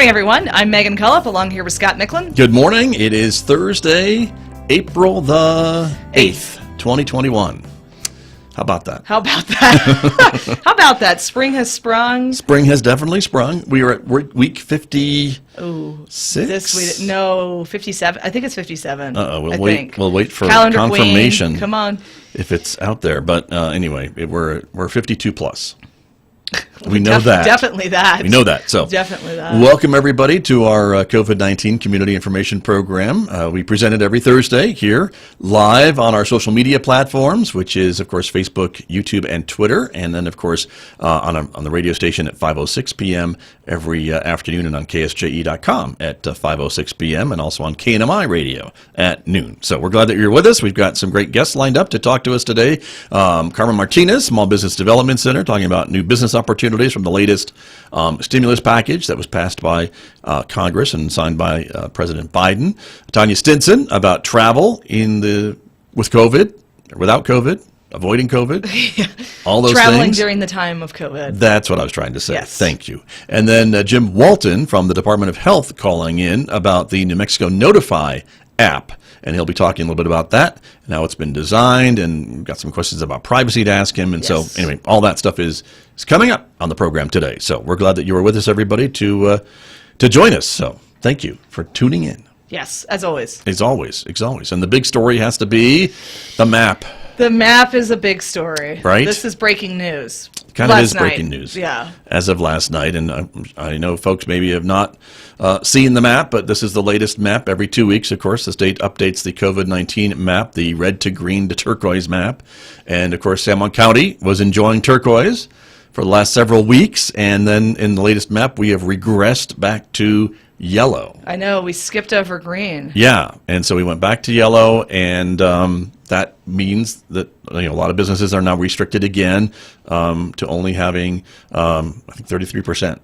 morning, everyone. I'm Megan Cullip, along here with Scott Michlin. Good morning. It is Thursday, April the 8th, 2021. How about that? How about that? How about that? Spring has sprung. Spring has definitely sprung. We are at week 56. No, 57. I think it's 57. We'll wait for Calendar confirmation. Queen. Come on. If it's out there. But anyway, we're 52 plus. We know that. Definitely that. We know that. So definitely that. Welcome, everybody, to our COVID-19 Community Information Program. We present it every Thursday here live on our social media platforms, which is, of course, Facebook, YouTube, and Twitter. And then, of course, on the radio station at 5:06 p.m. every afternoon, and on KSJE.com at 5:06 p.m. and also on KNMI Radio at noon. So we're glad that you're with us. We've got some great guests lined up to talk to us today. Carmen Martinez, Small Business Development Center, talking about new business opportunities from the latest stimulus package that was passed by Congress and signed by President Biden. Tonya Stinson about travel with COVID, or without COVID, avoiding COVID, all those Traveling things. during the time of COVID. That's what I was trying to say. Yes. Thank you. And then Jim Walton from the Department of Health calling in about the New Mexico Notify app. And he'll be talking a little bit about that and how it's been designed, and we've got some questions about privacy to ask him. And Yes. So anyway, all that stuff is coming up on the program today. So we're glad that you were with us, everybody, to join us. So thank you for tuning in. Yes, as always. As always. And the big story has to be the map. The map is a big story. Right? This is breaking news. Kind of is breaking news. Yeah. As of last night, and I know folks maybe have not seen the map, but this is the latest map. Every 2 weeks, of course, the state updates the COVID-19 map, the red to green to turquoise map. And, of course, San Juan County was enjoying turquoise for the last several weeks, and then in the latest map, we have regressed back to yellow. I know, we skipped over green. Yeah, and so we went back to yellow, and that means that a lot of businesses are now restricted again to only having, I think, 33%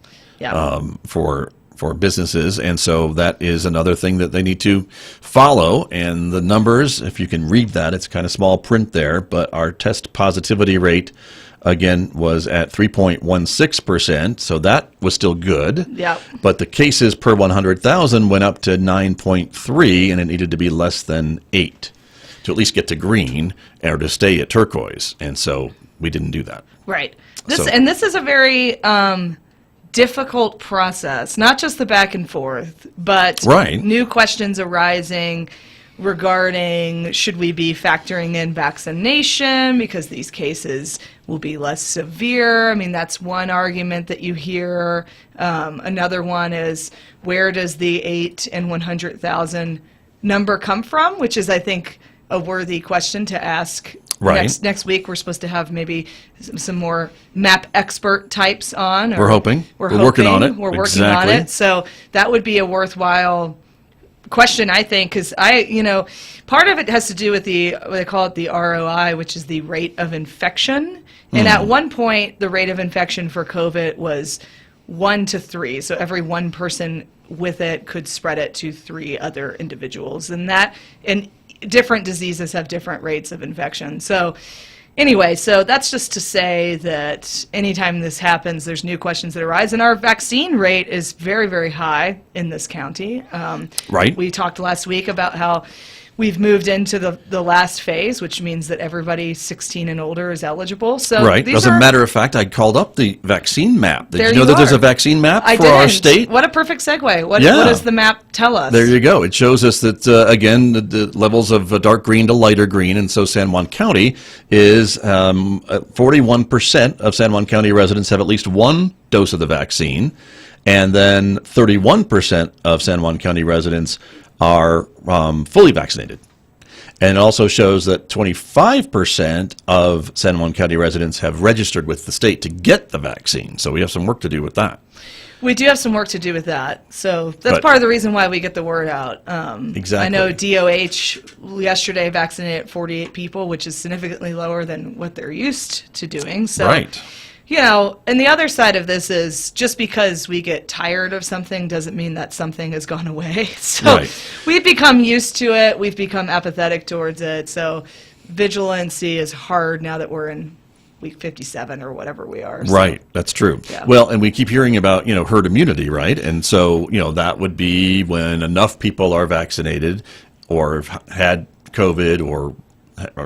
for businesses, and so that is another thing that they need to follow. And the numbers, if you can read that, it's kind of small print there, but our test positivity rate again was at 3.16%, so that was still good. Yeah. But the cases per 100,000 went up to 9.3, and it needed to be less than 8 to at least get to green or to stay at turquoise. And so we didn't do that. Right. This is a very difficult process, not just the back and forth, but new questions arising regarding should we be factoring in vaccination because these cases will be less severe. I mean, that's one argument that you hear. Another one is, where does the 8 and 100,000 number come from, which is, I think, a worthy question to ask. Right. Next week, we're supposed to have maybe some more map expert types on. We're hoping. We're working on it. We're working on it. So that would be a worthwhile question, I think, because part of it has to do with what they call it the ROI, which is the rate of infection. And at one point, the rate of infection for COVID was 1 to 3. So every one person with it could spread it to 3 other individuals. And different diseases have different rates of infection. So anyway, so that's just to say that anytime this happens, there's new questions that arise. And our vaccine rate is very, very high in this county. Right. We talked last week about how we've moved into the last phase, which means that everybody 16 and older is eligible. So right. As a matter of fact, I called up the vaccine map. Did you know that there's a vaccine map for our state? What a perfect segue. What does the map tell us? There you go. It shows us that, again, the levels of dark green to lighter green, and so San Juan County is 41% of San Juan County residents have at least one dose of the vaccine, and then 31% of San Juan County residents are fully vaccinated. And it also shows that 25% of San Juan County residents have registered with the state to get the vaccine. So we have some work to do with that. We do have some work to do with that. So that's part of the reason why we get the word out. Exactly. I know DOH yesterday vaccinated 48 people, which is significantly lower than what they're used to doing. So, right. And the other side of this is just because we get tired of something doesn't mean that something has gone away. So we've become used to it. We've become apathetic towards it. So vigilancy is hard now that we're in week 57 or whatever we are. So. Right, that's true. Yeah. Well, and we keep hearing about, herd immunity, right? And so, that would be when enough people are vaccinated or have had COVID or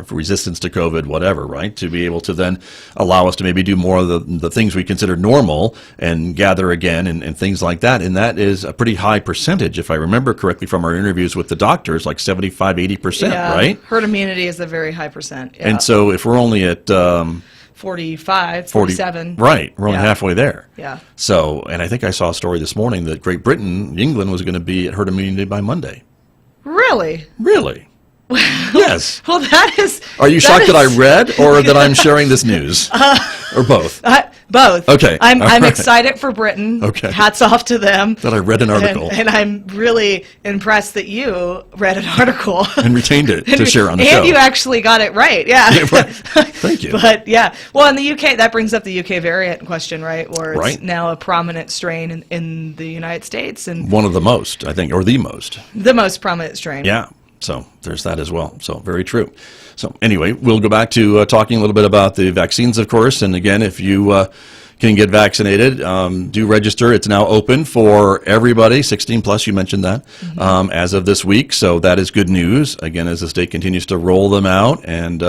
resistance to COVID, whatever, right? To be able to then allow us to maybe do more of the things we consider normal and gather again and things like that. And that is a pretty high percentage, if I remember correctly from our interviews with the doctors, like 75, 80%, right? Herd immunity is a very high percent. Yeah. And so if we're only at 45, 47. Right, we're only halfway there. Yeah. So, and I think I saw a story this morning that Great Britain, England was going to be at herd immunity by Monday. Really? Really? Yes. Well, that is... Are you shocked that I read or that I'm sharing this news? Or both? Both. Okay. I'm All right. excited for Britain. Okay. Hats off to them. That I read an article. And I'm really impressed that you read an article. And retained it to share on the show. And you actually got it right. Yeah. Yeah, right. Thank you. But yeah. Well, in the UK, that brings up the UK variant question, right? Where it's Right. now a prominent strain in the United States. And One of the most, I think, or the most. the most prominent strain. Yeah. So there's that as well. So very true. So anyway, we'll go back to talking a little bit about the vaccines, of course. And again, if you can get vaccinated, do register. It's now open for everybody, 16 plus, you mentioned that, as of this week. So that is good news, again, as the state continues to roll them out. And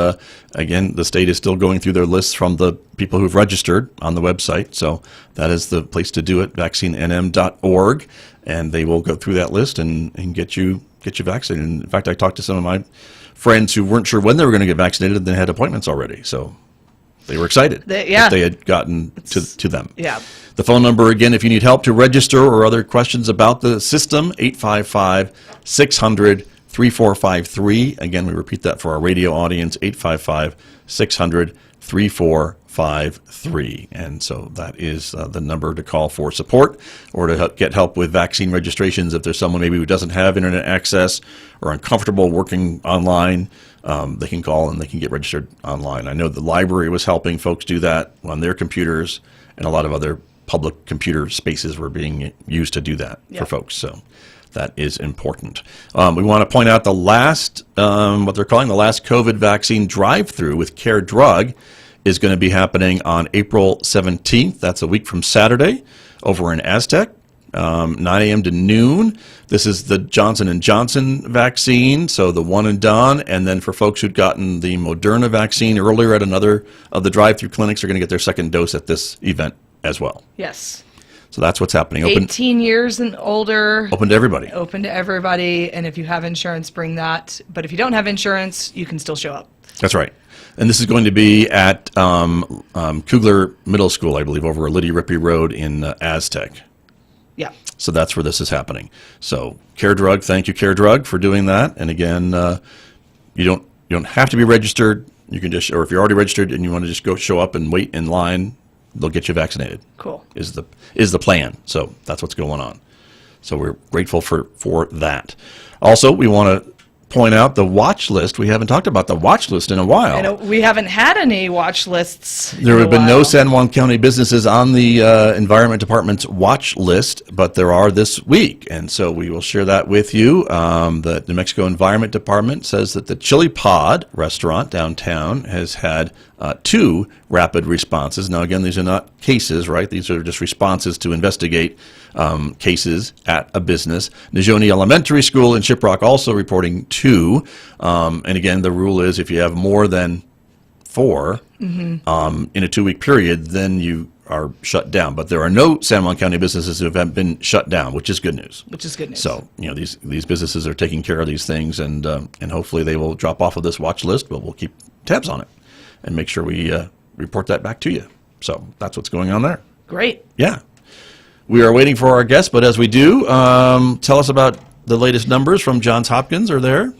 again, the state is still going through their lists from the people who've registered on the website. So that is the place to do it, vaccinenm.org. And they will go through that list and get you vaccinated. And in fact, I talked to some of my friends who weren't sure when they were going to get vaccinated and they had appointments already. So they were excited that they had gotten to them. Yeah. The phone number, again, if you need help to register or other questions about the system, 855-600-3453. Again, we repeat that for our radio audience, 855-600-3453. And so that is the number to call for support or to get help with vaccine registrations. If there's someone maybe who doesn't have internet access or uncomfortable working online, they can call and they can get registered online. I know the library was helping folks do that on their computers, and a lot of other public computer spaces were being used to do that for folks. So that is important. We want to point out the last, what they're calling the last COVID vaccine drive-through with Care Drug is going to be happening on April 17th. That's a week from Saturday over in Aztec, 9 a.m. to noon. This is the Johnson & Johnson vaccine, so the one and done. And then for folks who'd gotten the Moderna vaccine earlier at another of the drive-through clinics, are going to get their second dose at this event as well. Yes. So that's what's happening. 18 years and older. Open to everybody. Open to everybody. And if you have insurance, bring that. But if you don't have insurance, you can still show up. That's right. And this is going to be at Kugler Middle School, I believe, over Lydia Rippey Road in Aztec. Yeah. So that's where this is happening. So Care Drug, thank you, Care Drug, for doing that. And again, you don't have to be registered. You can just, or if you're already registered and you want to just go show up and wait in line, they'll get you vaccinated. Cool. Is the plan. So that's what's going on. So we're grateful for that. Also, we want to point out the watch list. We haven't talked about the watch list in a while. I know we haven't had any watch lists. There have been no San Juan County businesses on the Environment Department's watch list, but there are this week. And so we will share that with you. The New Mexico Environment Department says that the Chili Pod restaurant downtown has had 2 rapid responses. Now, again, these are not cases, right? These are just responses to investigate cases at a business. Nijoni Elementary School in Shiprock also reporting 2. And again, the rule is if you have more than 4 in a 2-week period, then you are shut down. But there are no San Juan County businesses who have been shut down, which is good news. So, these businesses are taking care of these things, and hopefully they will drop off of this watch list, but we'll keep tabs on it and make sure we report that back to you. So that's what's going on there. Great. Yeah. We are waiting for our guests, but as we do, tell us about the latest numbers from Johns Hopkins. Are there?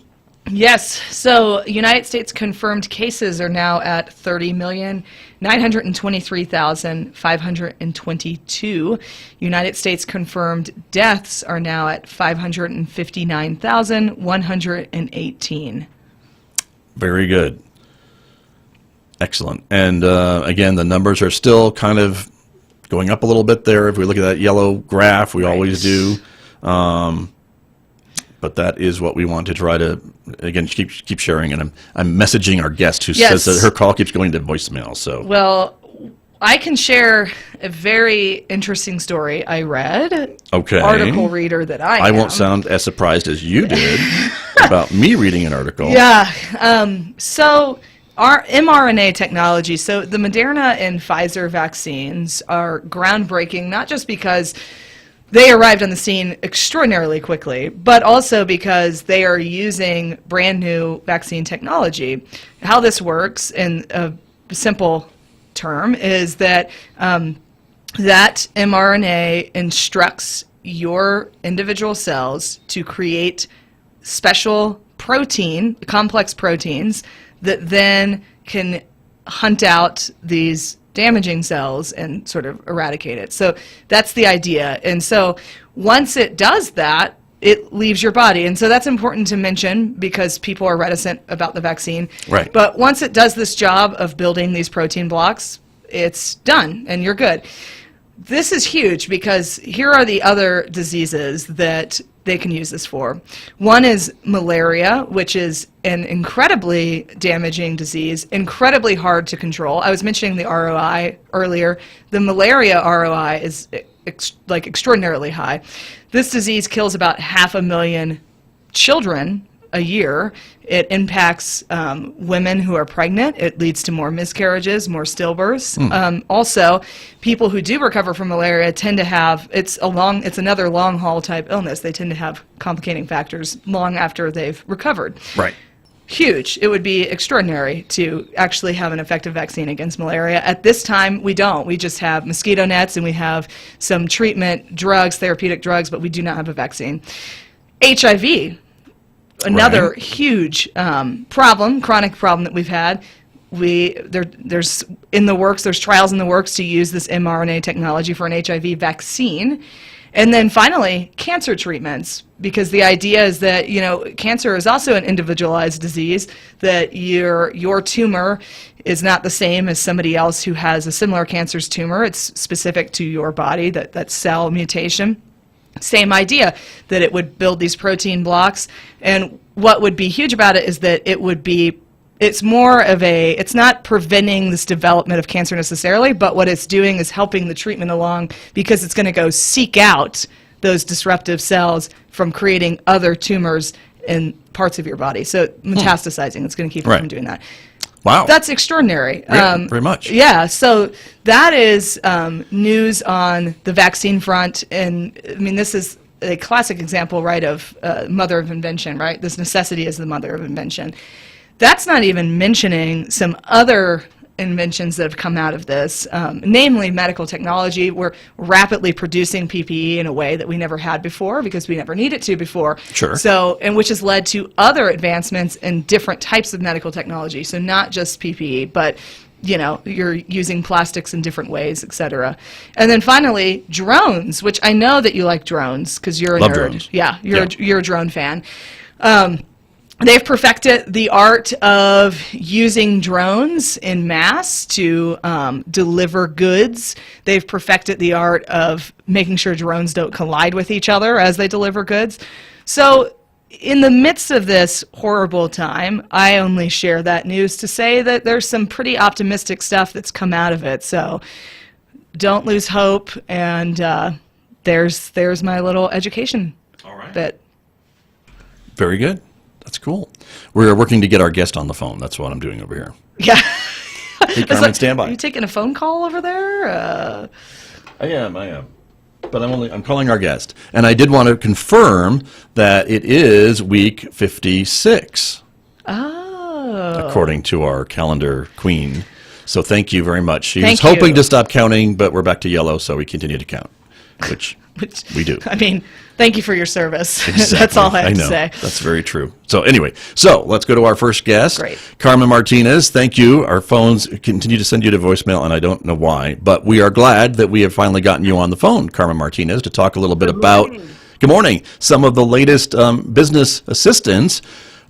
Yes. So United States confirmed cases are now at 30,923,522. United States confirmed deaths are now at 559,118. Very good. Excellent. And again, the numbers are still kind of going up a little bit there. If we look at that yellow graph, we always do. But but that is what we want to try to, again, keep sharing. And I'm messaging our guest who Yes. says that her call keeps going to voicemail. So Well, I can share a very interesting story I read. Okay. Article reader that I am. won't sound as surprised as you did about me reading an article. Yeah. So our mRNA technology, so the Moderna and Pfizer vaccines are groundbreaking, not just because they arrived on the scene extraordinarily quickly, but also because they are using brand new vaccine technology. How this works in a simple term is that that mRNA instructs your individual cells to create special complex proteins that then can hunt out these damaging cells and sort of eradicate it. So that's the idea. And so once it does that, it leaves your body. And so that's important to mention because people are reticent about the vaccine. Right. But once it does this job of building these protein blocks, it's done and you're good. This is huge because here are the other diseases that they can use this for. One is malaria, which is an incredibly damaging disease, incredibly hard to control. I was mentioning the ROI earlier. The malaria ROI is extraordinarily high. This disease kills about 500,000 children a year. It impacts women who are pregnant. It leads to more miscarriages, more stillbirths. Also, people who do recover from malaria tend to have, it's another long haul type illness. They tend to have complicating factors long after they've recovered. Right. Huge. It would be extraordinary to actually have an effective vaccine against malaria. At this time, we don't. We just have mosquito nets and we have some treatment drugs, therapeutic drugs, but we do not have a vaccine. HIV. Another huge problem, chronic problem that we've had. There's trials in the works to use this mRNA technology for an HIV vaccine. And then finally, cancer treatments, because the idea is that, cancer is also an individualized disease, that your tumor is not the same as somebody else who has a similar cancer's tumor. It's specific to your body, that cell mutation. Same idea, that it would build these protein blocks. And what would be huge about it is that it's not preventing this development of cancer necessarily, but what it's doing is helping the treatment along because it's going to go seek out those disruptive cells from creating other tumors in parts of your body. So metastasizing, it's going to keep it from doing that. Wow. That's extraordinary. Yeah, very much. Yeah, so that is news on the vaccine front. And, this is a classic example, right, of mother of invention, right? This necessity is the mother of invention. That's not even mentioning some other inventions that have come out of this, namely medical technology. We're rapidly producing PPE in a way that we never had before because we never needed to before. Sure. So, and which has led to other advancements in different types of medical technology. So not just PPE, but you're using plastics in different ways, et cetera. And then finally, drones, which I know that you like drones because you're a Love nerd. drones. Yeah, you're a drone fan. They've perfected the art of using drones in mass to deliver goods. They've perfected the art of making sure drones don't collide with each other as they deliver goods. So in the midst of this horrible time, I only share that news to say that there's some pretty optimistic stuff that's come out of it. So don't lose hope. And there's my little education bit. Very good. That's cool. We're working to get our guest on the phone. That's what I'm doing over here. Yeah. Hey, Carmen, stand by. Are you taking a phone call over there? I am. But I'm calling our guest. And I did want to confirm that it is week 56. Oh. According to our calendar queen. So thank you very much. She was hoping to stop counting, but we're back to yellow, so we continue to count, which we do. Thank you for your service. Exactly. That's all I have to know. say. That's very true. So anyway, let's go to our first guest. Great. Carmen Martinez, thank you. Our phones continue to send you to voicemail, and I don't know why, but we are glad that we have finally gotten you on the phone, Carmen Martinez, to talk a little bit about, good morning, some of the latest business assistance.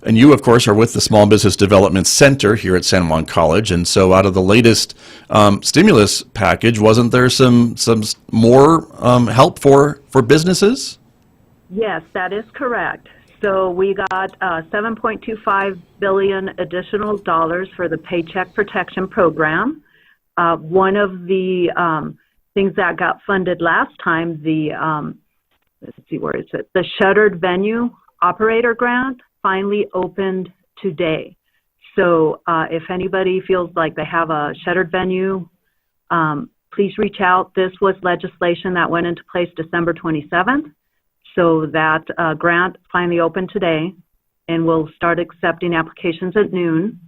And you, of course, are with the Small Business Development Center here at San Juan College. And so out of the latest stimulus package, wasn't there some more help for businesses? Yes, that is correct. So we got $7.25 billion additional dollars for the Paycheck Protection Program. One of the things that got funded last time, let's see, where is it? The Shuttered Venue Operator Grant finally opened today. So if anybody feels like they have a shuttered venue, please reach out. This was legislation that went into place December 27th. So that grant finally opened today, and we'll start accepting applications at noon.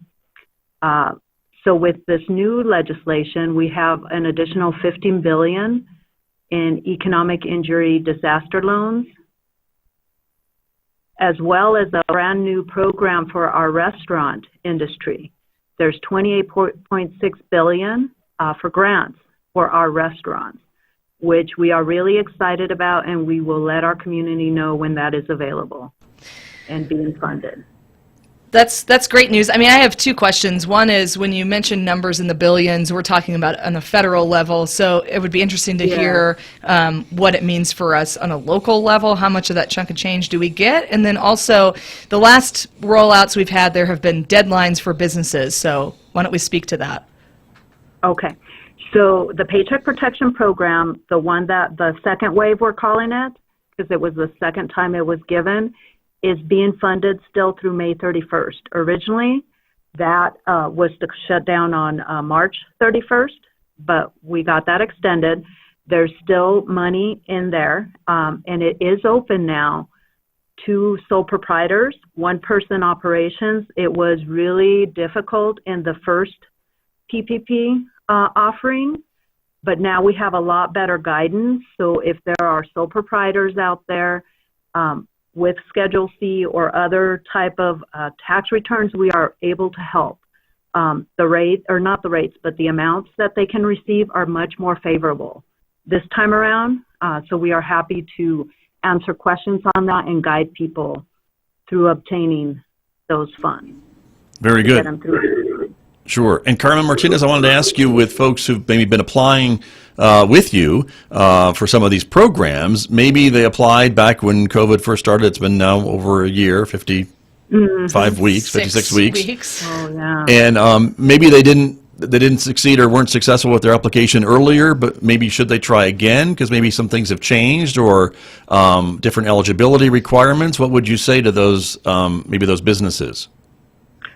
So with this new legislation, we have an additional $15 billion in economic injury disaster loans, as well as a brand new program for our restaurant industry. There's $28.6 billion for grants for our restaurants, which we are really excited about, and we will let our community know when that is available and being funded. That's great news. I mean, I have two questions. One is, when you mention numbers in the billions, we're talking about on a federal level. So it would be interesting to hear what it means for us on a local level. How much of that chunk of change do we get? And then also, the last rollouts we've had, there have been deadlines for businesses. So why don't we speak to that? Okay. So the Paycheck Protection Program, the second wave we're calling it, because it was the second time it was given, is being funded still through May 31st. Originally, that was to shut down on March 31st, but we got that extended. There's still money in there, and it is open now to sole proprietors, one-person operations. It was really difficult in the first PPP offering, but now we have a lot better guidance. So if there are sole proprietors out there, with Schedule C or other type of tax returns, we are able to help. The rate, or not the rates, but the amounts that they can receive are much more favorable this time around. So we are happy to answer questions on that and guide people through obtaining those funds. Very good. Sure. And Carmen Martinez, I wanted to ask you, with folks who've maybe been applying with you for some of these programs, maybe they applied back when COVID first started. It's been now over a year, 55 weeks, 56 weeks. Oh, yeah. And maybe they didn't succeed or weren't successful with their application earlier, but maybe should they try again because maybe some things have changed, or different eligibility requirements? What would you say to those maybe those businesses?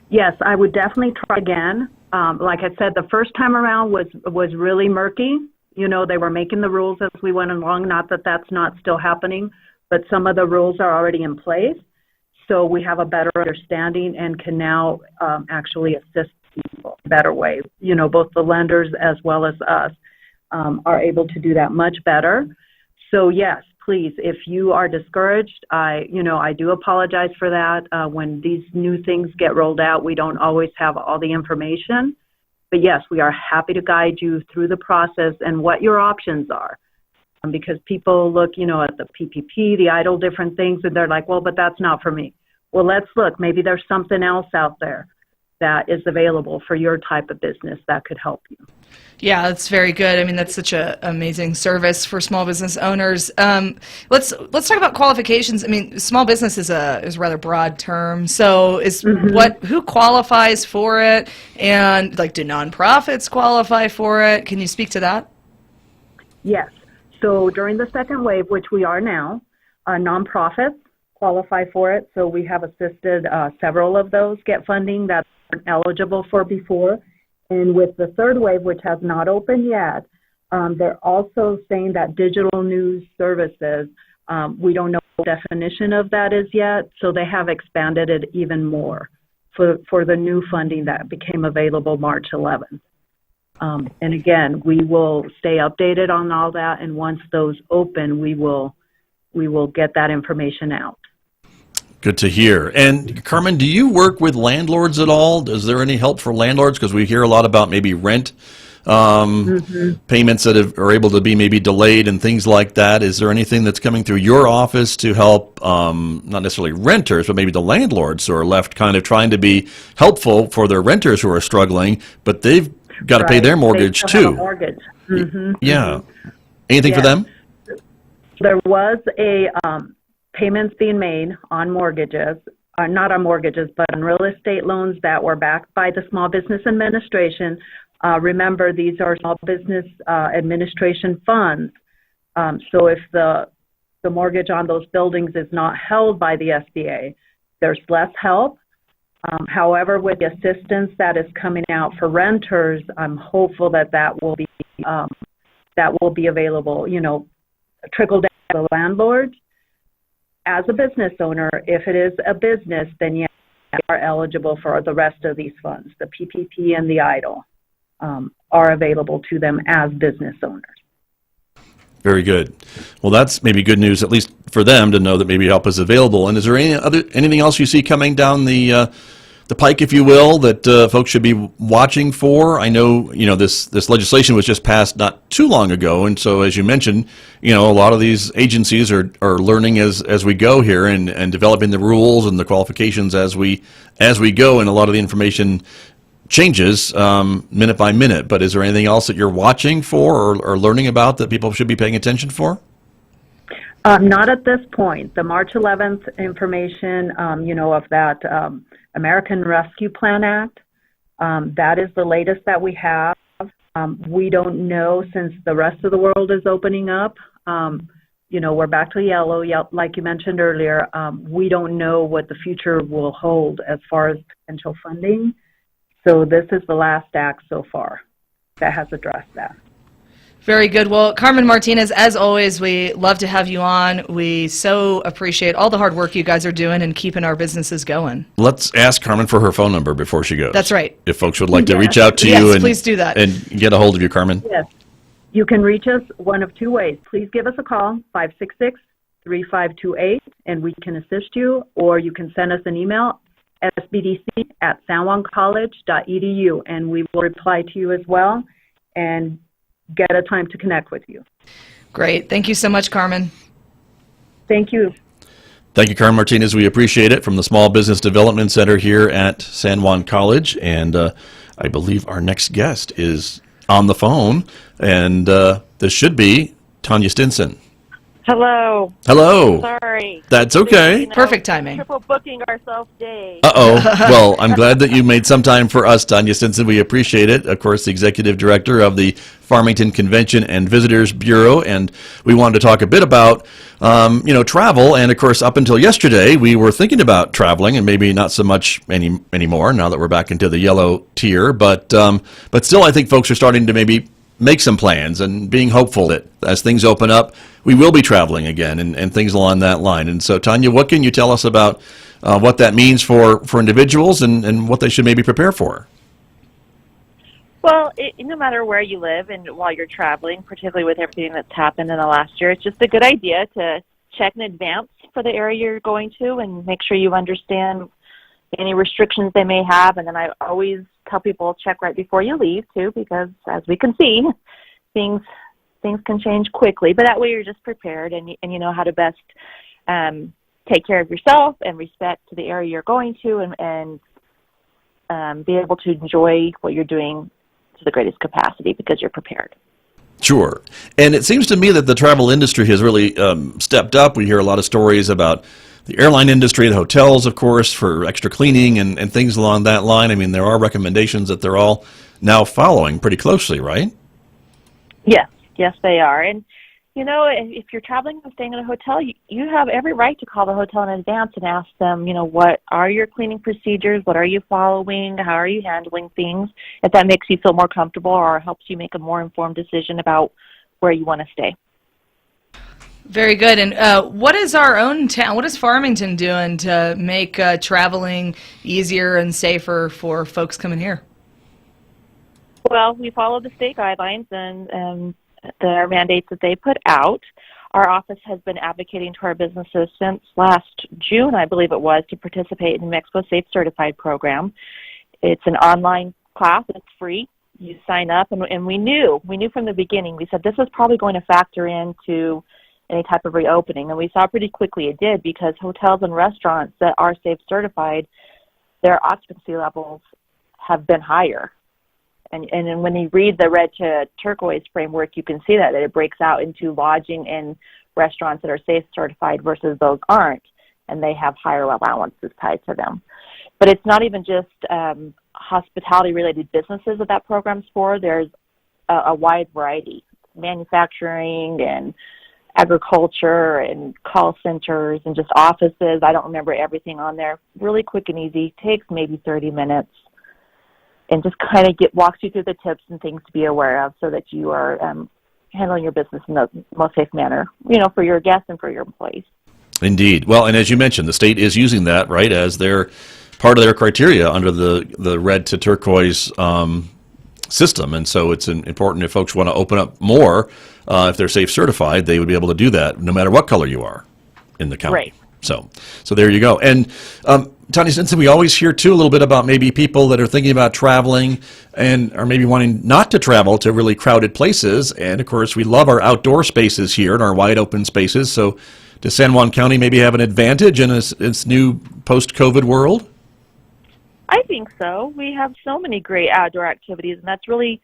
Yes, I would definitely try again. Like I said, the first time around was really murky. You know, they were making the rules as we went along. Not that that's not still happening, but some of the rules are already in place. So we have a better understanding and can now actually assist people in a better way. You know, both the lenders as well as us are able to do that much better. So yes, please, if you are discouraged, I do apologize for that. When these new things get rolled out, we don't always have all the information. But yes, we are happy to guide you through the process and what your options are. Because people look, at the PPP, the EIDL, different things, and they're like, well, but that's not for me. Well, let's look. Maybe there's something else out there that is available for your type of business that could help you. Yeah, that's very good. I mean, that's such an amazing service for small business owners. Let's talk about qualifications. I mean, small business is a rather broad term. So who qualifies for it, and do nonprofits qualify for it? Can you speak to that? Yes. So during the second wave, which we are now, nonprofits qualify for it. So we have assisted several of those get funding that weren't eligible for before. And with the third wave, which has not opened yet, they're also saying that digital news services, we don't know what the definition of that is yet, so they have expanded it even more for the new funding that became available March 11th. And again, we will stay updated on all that, and once those open, we will get that information out. Good to hear. And Carmen, do you work with landlords at all? Is there any help for landlords? Because we hear a lot about maybe rent payments that are able to be maybe delayed and things like that. Is there anything that's coming through your office to help, not necessarily renters, but maybe the landlords who are left kind of trying to be helpful for their renters who are struggling, but they've got to pay their mortgage they still too? Have a mortgage. Yeah. Anything for them? There was payments being made on mortgages, not on mortgages, but on real estate loans that were backed by the Small Business Administration. Remember, these are Small Business Administration funds. So if the mortgage on those buildings is not held by the SBA, there's less help. However, with the assistance that is coming out for renters, I'm hopeful that will be available. Trickle down to the landlords. As a business owner, if it is a business, then yes, they are eligible for the rest of these funds. The PPP and the EIDL are available to them as business owners. Very good. Well, that's maybe good news, at least for them, to know that maybe help is available. And is there anything else you see coming down the pike, if you will, that folks should be watching for? I know, this legislation was just passed not too long ago, and so as you mentioned, a lot of these agencies are learning as we go here and developing the rules and the qualifications as we go, and a lot of the information changes minute by minute. But is there anything else that you're watching for or learning about that people should be paying attention for? Not at this point. The March 11th information, of that American Rescue Plan Act, that is the latest that we have. We don't know, since the rest of the world is opening up. We're back to yellow, like you mentioned earlier. We don't know what the future will hold as far as potential funding. So this is the last act so far that has addressed that. Very good. Well, Carmen Martinez, as always, we love to have you on. We so appreciate all the hard work you guys are doing and keeping our businesses going. Let's ask Carmen for her phone number before she goes. That's right. If folks would like to reach out to you. Yes, please do that. And get a hold of you, Carmen. Yes. You can reach us one of two ways. Please give us a call, 566-3528, and we can assist you, or you can send us an email, sbdc@sanjuancollege.edu, and we will reply to you as well and get a time to connect with you. Great. Thank you so much, Carmen. Thank you. Thank you, Carmen Martinez. We appreciate it, from the Small Business Development Center here at San Juan College. And I believe our next guest is on the phone, and this should be Tonya Stinson. Hello. Hello. Sorry. That's okay. Perfect timing. Triple booking ourselves day. Uh-oh. Well, I'm glad that you made some time for us, Tonya Stinson. We appreciate it. Of course, the Executive Director of the Farmington Convention and Visitors Bureau, and we wanted to talk a bit about, travel. And of course, up until yesterday, we were thinking about traveling, and maybe not so much anymore now that we're back into the yellow tier. But still, I think folks are starting to maybe make some plans and being hopeful that as things open up, we will be traveling again and things along that line. And so, Tonya, what can you tell us about what that means for individuals and what they should maybe prepare for? Well, no matter where you live and while you're traveling, particularly with everything that's happened in the last year, it's just a good idea to check in advance for the area you're going to and make sure you understand any restrictions they may have. And then I always tell people, check right before you leave, too, because as we can see, things can change quickly. But that way you're just prepared and you know how to best take care of yourself and respect to the area you're going to and be able to enjoy what you're doing to the greatest capacity because you're prepared. Sure. And it seems to me that the travel industry has really stepped up. We hear a lot of stories about the airline industry, the hotels, of course, for extra cleaning and things along that line. I mean, there are recommendations that they're all now following pretty closely, right? Yes, they are. And, if you're traveling and staying in a hotel, you have every right to call the hotel in advance and ask them, what are your cleaning procedures? What are you following? How are you handling things? If that makes you feel more comfortable or helps you make a more informed decision about where you want to stay. Very good. And what is our own town, what is Farmington doing to make traveling easier and safer for folks coming here? Well, we follow the state guidelines and the mandates that they put out. Our office has been advocating to our businesses since last June, I believe it was, to participate in the Mexico Safe Certified program. It's an online class. It's free. You sign up, and we knew from the beginning. We said this is probably going to factor into any type of reopening, and we saw pretty quickly it did, because hotels and restaurants that are Safe Certified, their occupancy levels have been higher. And when you read the red to turquoise framework, you can see that it breaks out into lodging and restaurants that are safe certified versus those aren't, and they have higher allowances tied to them. But it's not even just hospitality-related businesses that program's for. There's a wide variety, manufacturing and agriculture and call centers and just offices. I don't remember everything on there. Really quick and easy. Takes maybe 30 minutes and just kind of walks you through the tips and things to be aware of so that you are handling your business in the most safe manner, for your guests and for your employees. Indeed. Well, and as you mentioned, the state is using that, right, as their part of their criteria under the red to turquoise system. And so it's important if folks want to open up more, if they're safe certified, they would be able to do that no matter what color you are in the county. Right. So there you go. And Tonya Stinson, we always hear too a little bit about maybe people that are thinking about traveling and are maybe wanting not to travel to really crowded places. And of course, we love our outdoor spaces here and our wide open spaces. So does San Juan County maybe have an advantage in its new post-COVID world? I think so. We have so many great outdoor activities, and that's really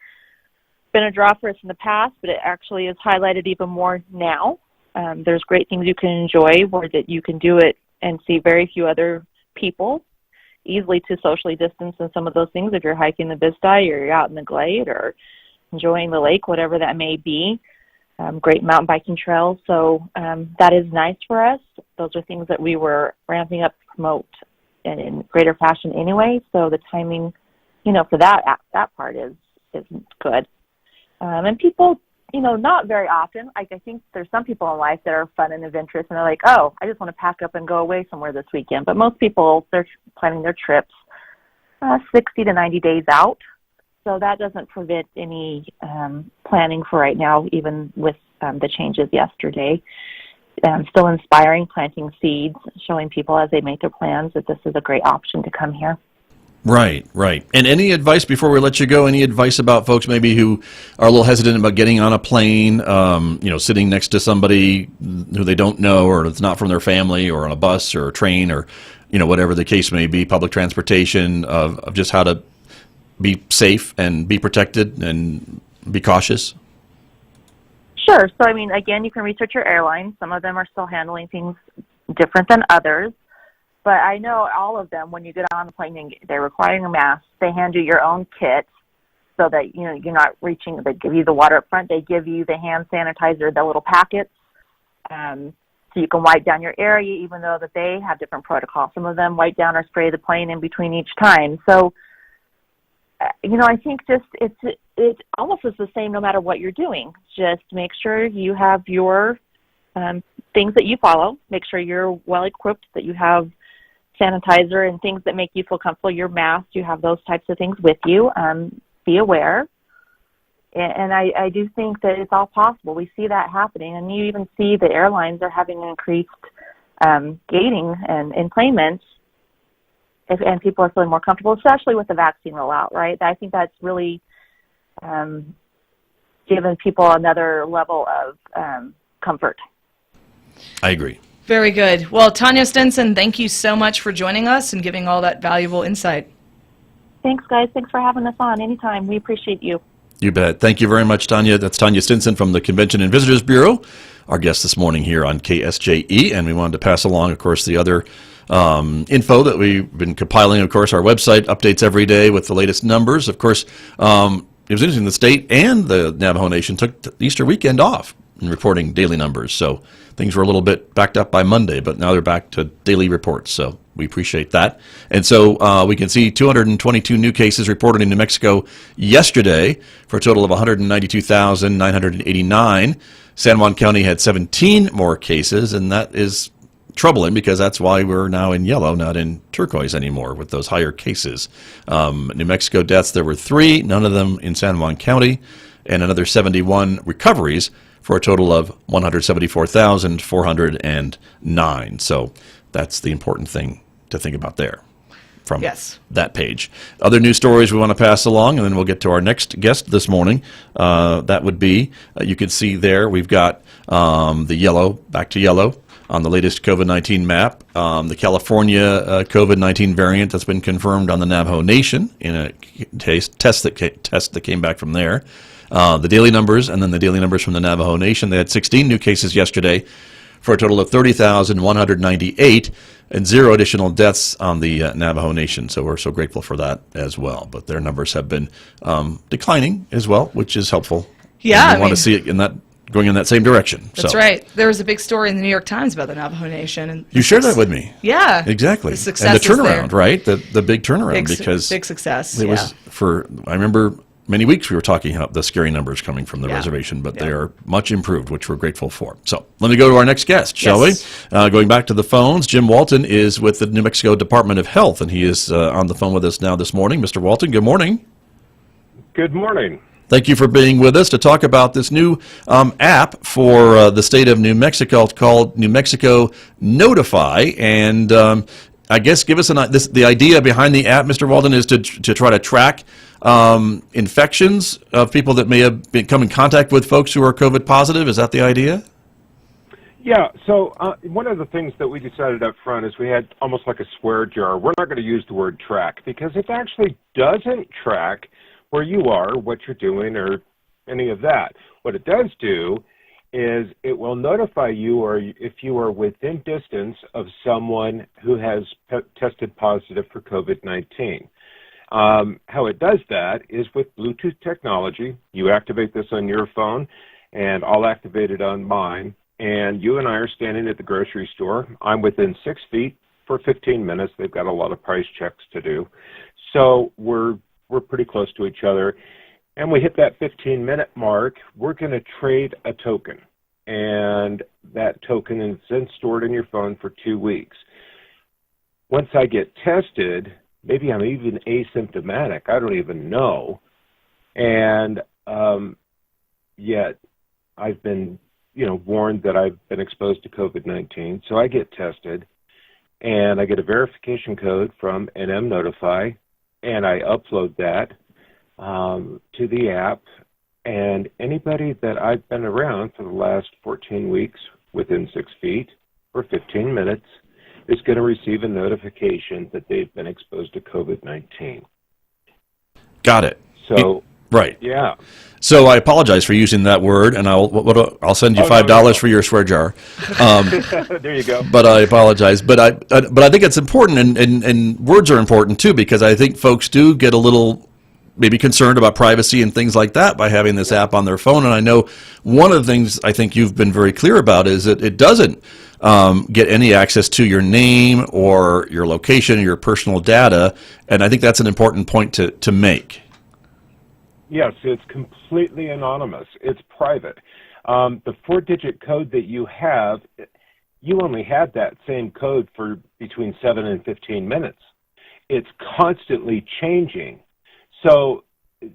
been a draw for us in the past, but it actually is highlighted even more now. There's great things you can enjoy where that you can do it and see very few other people, easily to socially distance in some of those things if you're hiking the Vista or you're out in the Glade or enjoying the lake, whatever that may be. Great mountain biking trails. So that is nice for us. Those are things that we were ramping up to promote in greater fashion anyway. So the timing, for that part is good. And people, not very often. I think there's some people in life that are fun and adventurous, and they're like, oh, I just want to pack up and go away somewhere this weekend. But most people, they're planning their trips 60 to 90 days out. So that doesn't prevent any planning for right now, even with the changes yesterday. Still inspiring, planting seeds, showing people as they make their plans that this is a great option to come here. Right. And any advice before we let you go? Any advice about folks maybe who are a little hesitant about getting on a plane, sitting next to somebody who they don't know or it's not from their family, or on a bus or a train or, whatever the case may be, public transportation, of just how to be safe and be protected and be cautious? Sure. So, again, you can research your airlines. Some of them are still handling things different than others. But I know all of them, when you get on the plane, they're requiring a mask. They hand you your own kit so that, you're not reaching. They give you the water up front. They give you the hand sanitizer, the little packets, so you can wipe down your area, even though that they have different protocols. Some of them wipe down or spray the plane in between each time. So, I think just it almost is the same no matter what you're doing. Just make sure you have your things that you follow. Make sure you're well equipped, that you have sanitizer and things that make you feel comfortable. Your mask, you have those types of things with you. Be aware. And I do think that it's all possible. We see that happening. And you even see the airlines are having increased gating and enplanements. And people are feeling more comfortable, especially with the vaccine rollout, right? I think that's really given people another level of comfort. I agree. Very good. Well, Tonya Stinson, thank you so much for joining us and giving all that valuable insight. Thanks, guys. Thanks for having us on anytime. We appreciate you. You bet. Thank you very much, Tonya. That's Tonya Stinson from the Convention and Visitors Bureau, our guest this morning here on KSJE. And we wanted to pass along, of course, the other info that we've been compiling. Of course, our website updates every day with the latest numbers. Of course, it was interesting, the state and the Navajo Nation took the Easter weekend off in reporting daily numbers. So things were a little bit backed up by Monday, but now they're back to daily reports. So we appreciate that. And so we can see 222 new cases reported in New Mexico yesterday for a total of 192,989. San Juan County had 17 more cases, and that is troubling because that's why we're now in yellow, not in turquoise anymore with those higher cases. New Mexico deaths, there were 3, none of them in San Juan County, and another 71 recoveries for a total of 174,409. So that's the important thing to think about there from that page. Other news stories we want to pass along, and then we'll get to our next guest this morning. That would be, you can see there, we've got the yellow, back to yellow, on the latest COVID-19 map. The California COVID-19 variant that's been confirmed on the Navajo Nation in a test that came back from there. the daily numbers and then the daily numbers from the Navajo Nation. They had 16 new cases yesterday for a total of 30,198 and 0 additional deaths on the Navajo Nation. So we're so grateful for that as well. But their numbers have been declining as well, which is helpful. Yeah, and we want to see it going in that same direction. That's right. There was a big story in the New York Times about the Navajo Nation. And you shared that with me. Yeah. Exactly. The success and the turnaround, right? The big turnaround. Because big success. It was I remember many weeks we were talking about the scary numbers coming from the reservation, but they are much improved, which we're grateful for. So let me go to our next guest, shall we? Going back to the phones, Jim Walton is with the New Mexico Department of Health, and he is on the phone with us now this morning. Mr. Walton, good morning. Good morning. Thank you for being with us to talk about this new app for the state of New Mexico. It's called New Mexico Notify, and I guess give us the idea behind the app, Mr. Walton, is to try to track infections of people that may have come in contact with folks who are COVID positive. Is that the idea? Yeah, so one of the things that we decided up front is we had almost like a swear jar. We're not going to use the word track because it actually doesn't track where you are, what you're doing, or any of that. What it does do is it will notify you or if you are within distance of someone who has tested positive for COVID-19. How it does that is with Bluetooth technology. You activate this on your phone, and I'll activate it on mine. And you and I are standing at the grocery store. I'm within 6 feet for 15 minutes. They've got a lot of price checks to do. So we're pretty close to each other. And we hit that 15-minute mark, we're going to trade a token. And that token is then stored in your phone for 2 weeks. Once I get tested, maybe I'm even asymptomatic. I don't even know. And yet I've been, warned that I've been exposed to COVID-19. So I get tested, and I get a verification code from NM Notify, and I upload that to the app. And anybody that I've been around for the last 14 weeks within 6 feet for 15 minutes is going to receive a notification that they've been exposed to COVID-19. Got it. So, right. Yeah. So I apologize for using that word, and I'll send you $5 for your swear jar. There you go. But I apologize. But I think it's important, and words are important too, because I think folks do get a little maybe concerned about privacy and things like that by having this app on their phone. And I know one of the things I think you've been very clear about is that it doesn't get any access to your name or your location or your personal data. And I think that's an important point to make. Yes, it's completely anonymous. It's private. The 4-digit code that you have, you only had that same code for between 7 and 15 minutes. It's constantly changing. So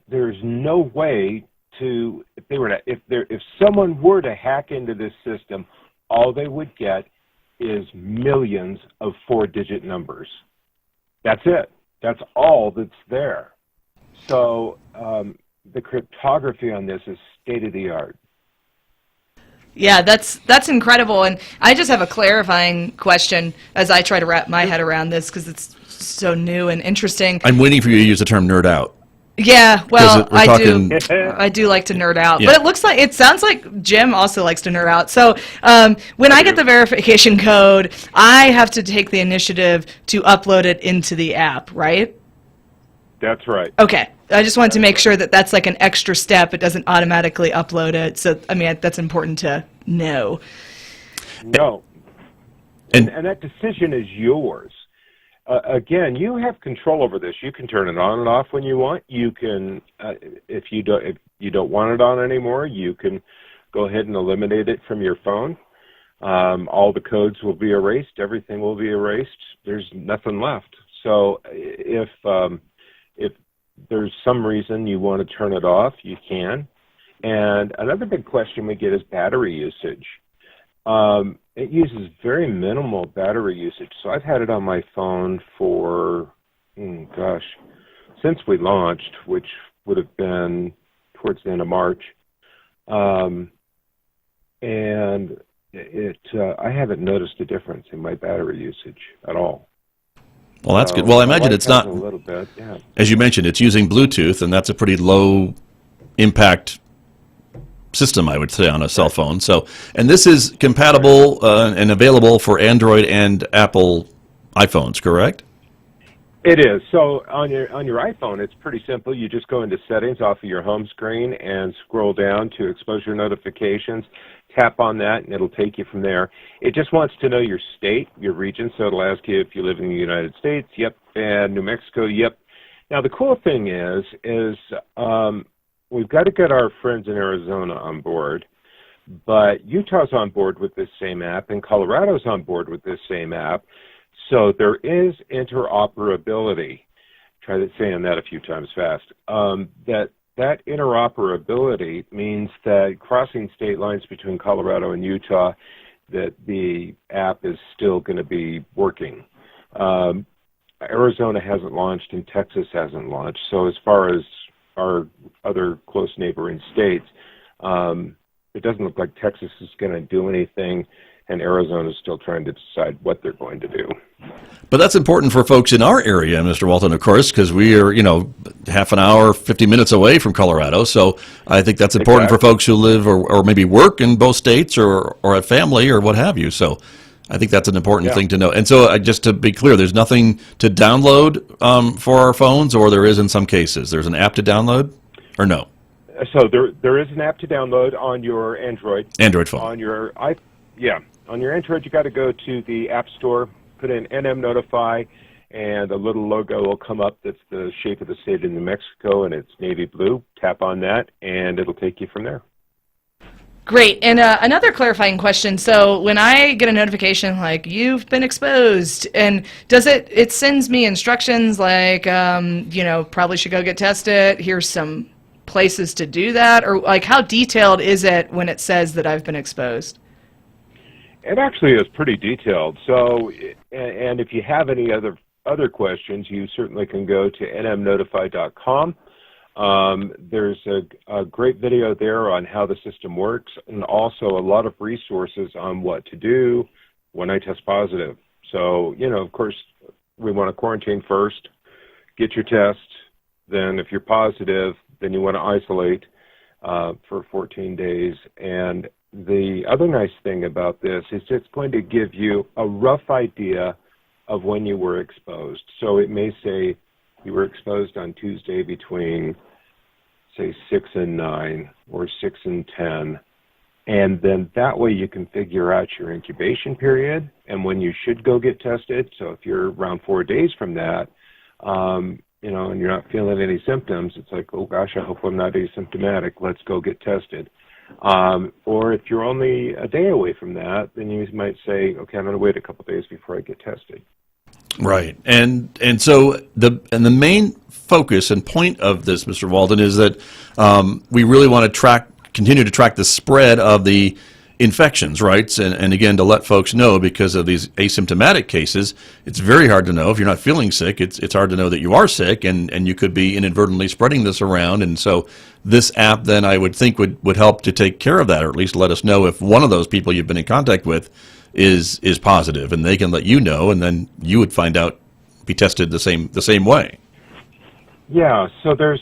there's no way to, if someone were to hack into this system, all they would get is millions of 4-digit numbers. That's it. That's all that's there. So the cryptography on this is state-of-the-art. Yeah, that's incredible. And I just have a clarifying question as I try to wrap my head around this because it's so new and interesting. I'm waiting for you to use the term nerd out. Yeah, well, I do like to nerd out. Yeah. But it sounds like Jim also likes to nerd out. So when I get the verification code, I have to take the initiative to upload it into the app, right? That's right. Okay. I just wanted to make sure that that's like an extra step. It doesn't automatically upload it. So, I mean, that's important to know. No. And that decision is yours. Again, you have control over this. You can turn it on and off when you want. You can, if you don't want it on anymore, you can go ahead and eliminate it from your phone. All the codes will be erased. Everything will be erased. There's nothing left. So if there's some reason you want to turn it off, you can. And another big question we get is battery usage. It uses very minimal battery usage. So I've had it on my phone for, since we launched, which would have been towards the end of March. And I haven't noticed a difference in my battery usage at all. Well, that's good. Well, I imagine it's not, a little bit, yeah. As you mentioned, it's using Bluetooth, and that's a pretty low impact system, I would say, on a cell phone. So, and this is compatible and available for Android and Apple iPhones, correct? It is. So on your iPhone, it's pretty simple. You just go into settings off of your home screen and scroll down to exposure notifications. Tap on that, and it'll take you from there. It just wants to know your state, your region, so it'll ask you if you live in the United States. Yep. And New Mexico. Yep. Now, the cool thing is we've got to get our friends in Arizona on board, but Utah's on board with this same app, and Colorado's on board with this same app. So there is interoperability. Try saying that a few times fast. That interoperability means that crossing state lines between Colorado and Utah, that the app is still going to be working. Arizona hasn't launched and Texas hasn't launched. So as far as our other close neighboring states, it doesn't look like Texas is going to do anything, and Arizona is still trying to decide what they're going to do. But that's important for folks in our area, Mr. Walton, of course, because we are, half an hour, 50 minutes away from Colorado. So I think that's important for folks who live or maybe work in both states or have family or what have you. So I think that's an important thing to know. And so just to be clear, there's nothing to download for our phones, or there is in some cases. There's an app to download, or no? So there is an app to download on your Android phone. On your on your Android, you got to go to the App Store, put in NM Notify, and a little logo will come up that's the shape of the state of New Mexico, and it's navy blue. Tap on that, and it'll take you from there. Great. And another clarifying question. So when I get a notification like you've been exposed, and does it sends me instructions like, probably should go get tested. Here's some places to do that, or like how detailed is it when it says that I've been exposed? It actually is pretty detailed. So, and if you have any other questions, you certainly can go to nmnotify.com. There's a great video there on how the system works, and also a lot of resources on what to do when I test positive. So, of course, we want to quarantine first, get your test. Then if you're positive, then you want to isolate for 14 days. And the other nice thing about this is it's going to give you a rough idea of when you were exposed. So it may say you were exposed on Tuesday between, say, 6 and 9 or 6 and 10. And then that way you can figure out your incubation period and when you should go get tested. So if you're around 4 days from that, and you're not feeling any symptoms, it's like, oh gosh, I hope I'm not asymptomatic. Let's go get tested. Or if you're only a day away from that, then you might say, okay, I'm going to wait a couple of days before I get tested. Right. And so the main focus and point of this, Mr. Walton, is that we really want to continue to track the spread of the infections, right? And again, to let folks know, because of these asymptomatic cases, it's very hard to know. If you're not feeling sick, it's hard to know that you are sick, and you could be inadvertently spreading this around. And so this app then I would think would help to take care of that, or at least let us know if one of those people you've been in contact with is positive, and they can let you know, and then you would find out, be tested the same way. Yeah, so there's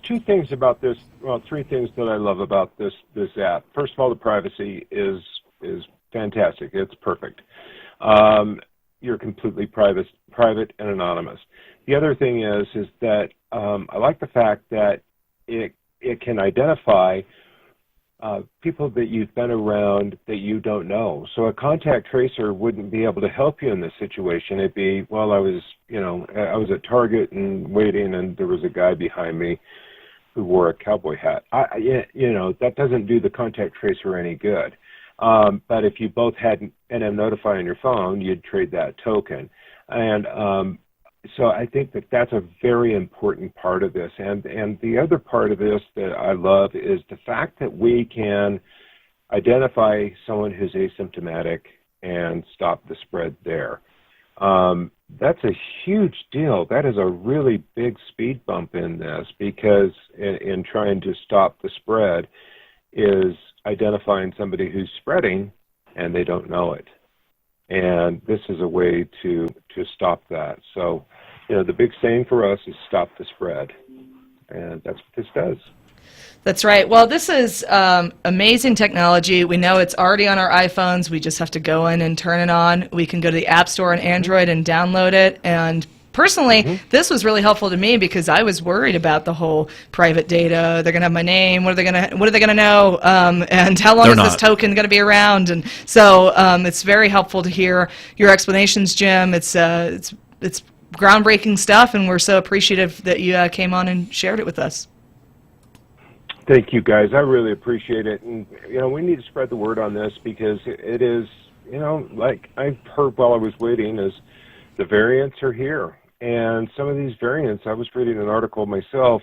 two things about this, well, three things that I love about this app. First of all, the privacy is fantastic. It's perfect. You're completely private and anonymous. The other thing is that I like the fact that it can identify people that you've been around that you don't know. So a contact tracer wouldn't be able to help you in this situation. It'd be, well, I was at Target and waiting, and there was a guy behind me who wore a cowboy hat. That doesn't do the contact tracer any good. But if you both had NM Notify on your phone, you'd trade that token. And so I think that that's a very important part of this. And the other part of this that I love is the fact that we can identify someone who's asymptomatic and stop the spread there. That's a huge deal. That is a really big speed bump in this, because in trying to stop the spread is identifying somebody who's spreading and they don't know it. And this is a way to stop that. So, the big saying for us is stop the spread. And that's what this does. That's right. Well, this is amazing technology. We know it's already on our iPhones. We just have to go in and turn it on. We can go to the App Store on Android and download it. And personally, this was really helpful to me because I was worried about the whole private data. They're going to have my name. What are they going to know? And how long is this token going to be around? And so it's very helpful to hear your explanations, Jim. It's groundbreaking stuff, and we're so appreciative that you came on and shared it with us. Thank you, guys. I really appreciate it. And, we need to spread the word on this because it is, like I heard while I was waiting, is the variants are here. And some of these variants, I was reading an article myself,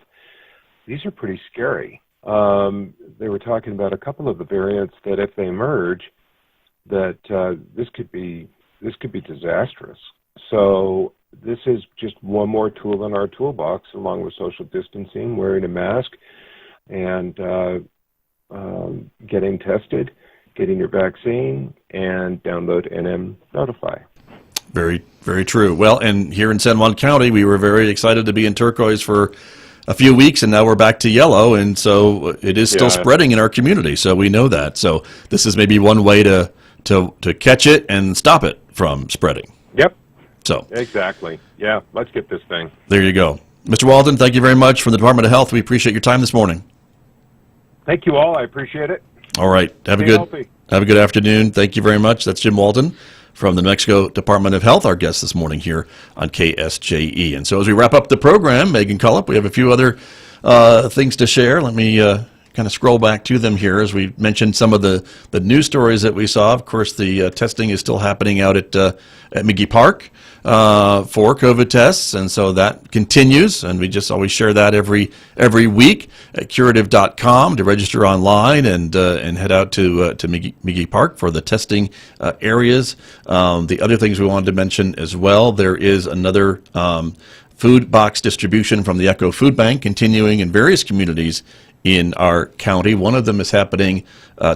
these are pretty scary. They were talking about a couple of the variants that if they merge, that this could be disastrous. So this is just one more tool in our toolbox, along with social distancing, wearing a mask, and getting tested, getting your vaccine, and download NM Notify. Very, very true. Well, and here in San Juan County, we were very excited to be in turquoise for a few weeks, and now we're back to yellow, and so it is still spreading in our community, so we know that. So this is maybe one way to catch it and stop it from spreading. Yep. So exactly. Yeah, let's get this thing. There you go. Mr. Walton, thank you very much from the Department of Health. We appreciate your time this morning. Thank you all. I appreciate it. All right. Have a good afternoon. Thank you very much. That's Jim Walton from the New Mexico Department of Health, our guest this morning here on KSJE. And so as we wrap up the program, Megan Cullip, we have a few other things to share. Let me kind of scroll back to them here as we mentioned some of the news stories that we saw. Of course, the testing is still happening out at McGee Park for COVID tests, and so that continues, and we just always share that every week at curative.com to register online and head out to McGee Park for the testing areas. The other things we wanted to mention as well, there is another food box distribution from the Echo Food Bank continuing in various communities in our county. One of them is happening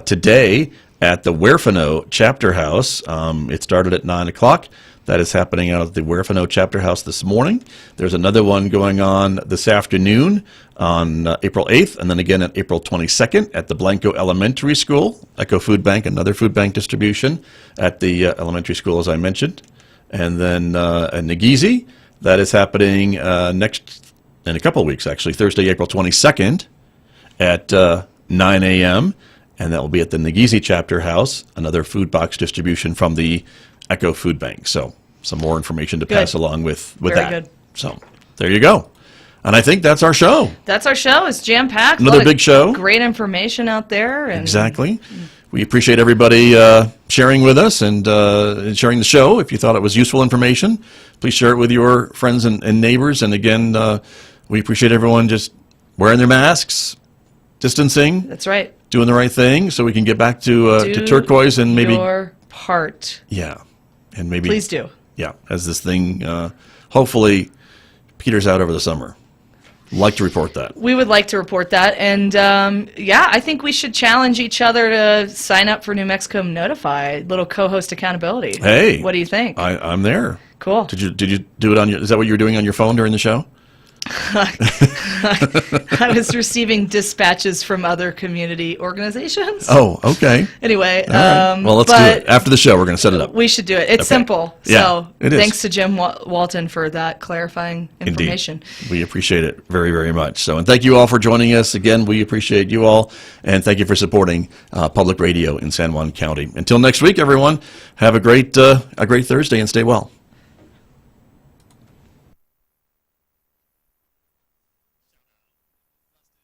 today at the Huerfano Chapter House. It started at 9 o'clock. That is happening out at the Huerfano Chapter House this morning. There's another one going on this afternoon on April 8th, and then again on April 22nd at the Blanco Elementary School. Echo Food Bank, another food bank distribution at the elementary school, as I mentioned. And then at Nageezi, that is happening next in a couple of weeks, actually, Thursday, April 22nd at 9 a.m., and that will be at the Nageezi Chapter House, another food box distribution from the Echo Food Bank. So some more information to pass along with Very that. Good. So there you go. And I think that's our show. That's our show. It's jam-packed. Another big show. Great information out there. And exactly. We appreciate everybody sharing with us and sharing the show. If you thought it was useful information, please share it with your friends and neighbors. And again, we appreciate everyone just wearing their masks, distancing. That's right. Doing the right thing so we can get back to turquoise and maybe your part. Yeah. And maybe please do. Yeah, as this thing hopefully peters out over the summer. Like to report that. We would like to report that. And I think we should challenge each other to sign up for New Mexico Notify, little co-host accountability. Hey. What do you think? I'm there. Cool. Did you do it on is that what you were doing on your phone during the show? I was receiving dispatches from other community organizations. Oh, okay. Anyway, right. Well, let's do it. After the show, we're going to set it up. We should do it. It's simple. Yeah, so it is. Thanks to Jim Walton for that clarifying information. Indeed. We appreciate it very, very much. So, and thank you all for joining us. Again, we appreciate you all, and thank you for supporting public radio in San Juan County. Until next week, everyone, have a great Thursday and stay well.